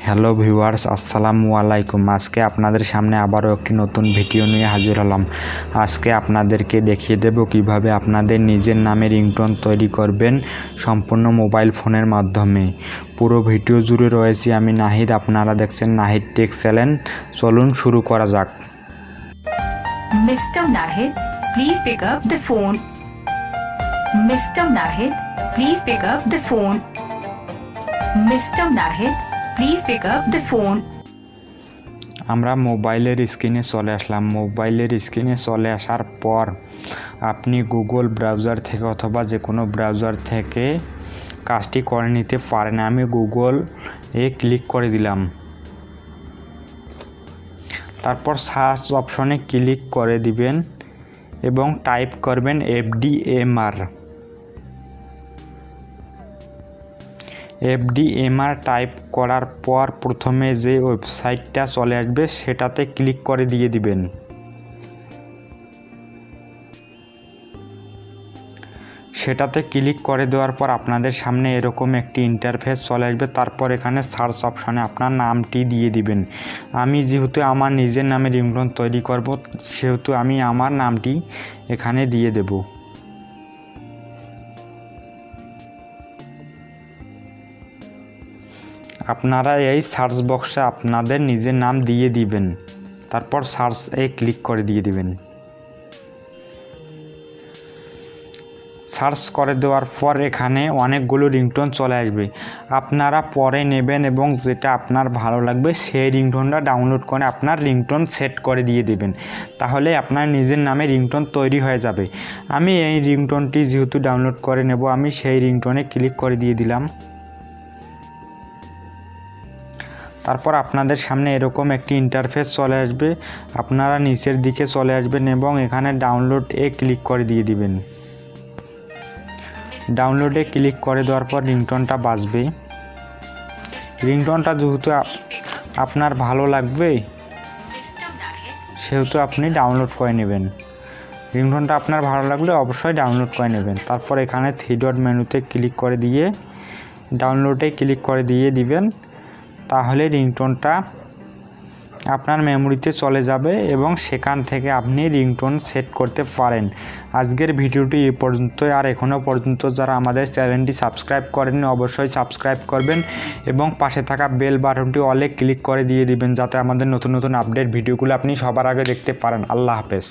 Hello viewers, আসসালামু আলাইকুম। আজকে আপনাদের সামনে আবারও একটি নতুন ভিডিও নিয়ে হাজির হলাম। আজকে আপনাদেরকে দেখিয়ে দেব কিভাবে আপনাদের নিজের নামে রিংটোন তৈরি করবেন সম্পূর্ণ মোবাইল ফোনের মাধ্যমে। পুরো ভিডিও জুড়ে রয়েছি আমি নাহিদ, আপনারা দেখছেন নাহিদ টেক চ্যানেল। চলুন শুরু করা যাক। Mr. Nahid, please pick up the phone. Mr. Nahid, please pick up the phone. Mr. Nahid, please pick up the phone. আমরা মোবাইলের স্ক্রিনে চলে আসলাম। মোবাইলের স্ক্রিনে চলে আসার পর আপনি গুগল ব্রাউজার থেকে অথবা যে কোনো ব্রাউজার থেকে কাজটি করে নিতে পারেন। আমি গুগল ক্লিক করে দিলাম। তারপর সার্চ অপশনে ক্লিক করে দিবেন এবং টাইপ করবেন এফডিএমআর টাইপ করার পর প্রথমে যে ওয়েবসাইটটা চলে আসবে সেটাতে ক্লিক করে দিয়ে দিবেন। সেটাতে ক্লিক করে দেওয়ার পর আপনাদের সামনে এরকম একটি ইন্টারফেস চলে আসবে। তারপর এখানে সার্চ অপশনে আপনার নামটি দিয়ে দিবেন। আমি যেহেতু আমার নিজের নামে রিংটোন তৈরি করব, সেহেতু আমি আমার নামটি এখানে দিয়ে দেব। আপনারা এই সার্চ বক্সে আপনাদের নিজের নাম দিয়ে দিবেন। তারপর সার্চে ক্লিক করে দিয়ে দিবেন। সার্চ করে দেওয়ার পর এখানে অনেকগুলো রিংটোন চলে আসবে। আপনারা পরে নেবেন এবং যেটা আপনার ভালো লাগবে সেই রিংটোনটা ডাউনলোড করে আপনার রিংটোন সেট করে দিয়ে দিবেন। তাহলে আপনার নিজের নামে রিংটোন তৈরি হয়ে যাবে। আমি এই রিংটোনটি যেহেতু ডাউনলোড করে নেব, আমি সেই রিংটোনে ক্লিক করে দিয়ে দিলাম। তারপর আপনাদের সামনে এরকম একটি ইন্টারফেস চলে আসবে। আপনারা নিচের দিকে চলে আসবেন এবং এখানে ডাউনলোডে ক্লিক করে দিয়ে দিবেন। ডাউনলোডে ক্লিক করে দেওয়ার পর রিংটোনটা বাজবে। রিংটোনটা যেহেতু আপনার ভালো লাগবে সেহেতু আপনি ডাউনলোড করে নেবেন। রিংটোনটা আপনার ভালো লাগলে অবশ্যই ডাউনলোড করে নেবেন। তারপর এখানে 3 ডট মেনুতে ক্লিক করে দিয়ে ডাউনলোডে ক্লিক করে দিয়ে দিবেন। তাহলে রিংটোনটা আপনার মেমোরিতে চলে যাবে এবং সেখান থেকে আপনি রিংটোন সেট করতে পারেন। আজকের ভিডিওটি এই পর্যন্তই। আর এখনও পর্যন্ত যারা আমাদের চ্যানেলটি সাবস্ক্রাইব করেননি অবশ্যই সাবস্ক্রাইব করবেন এবং পাশে থাকা বেল বাটনটি অলে ক্লিক করে দিয়ে দিবেন, যাতে আমাদের নতুন নতুন আপডেট ভিডিওগুলো আপনি সবার আগে দেখতে পারেন। আল্লাহ হাফেজ।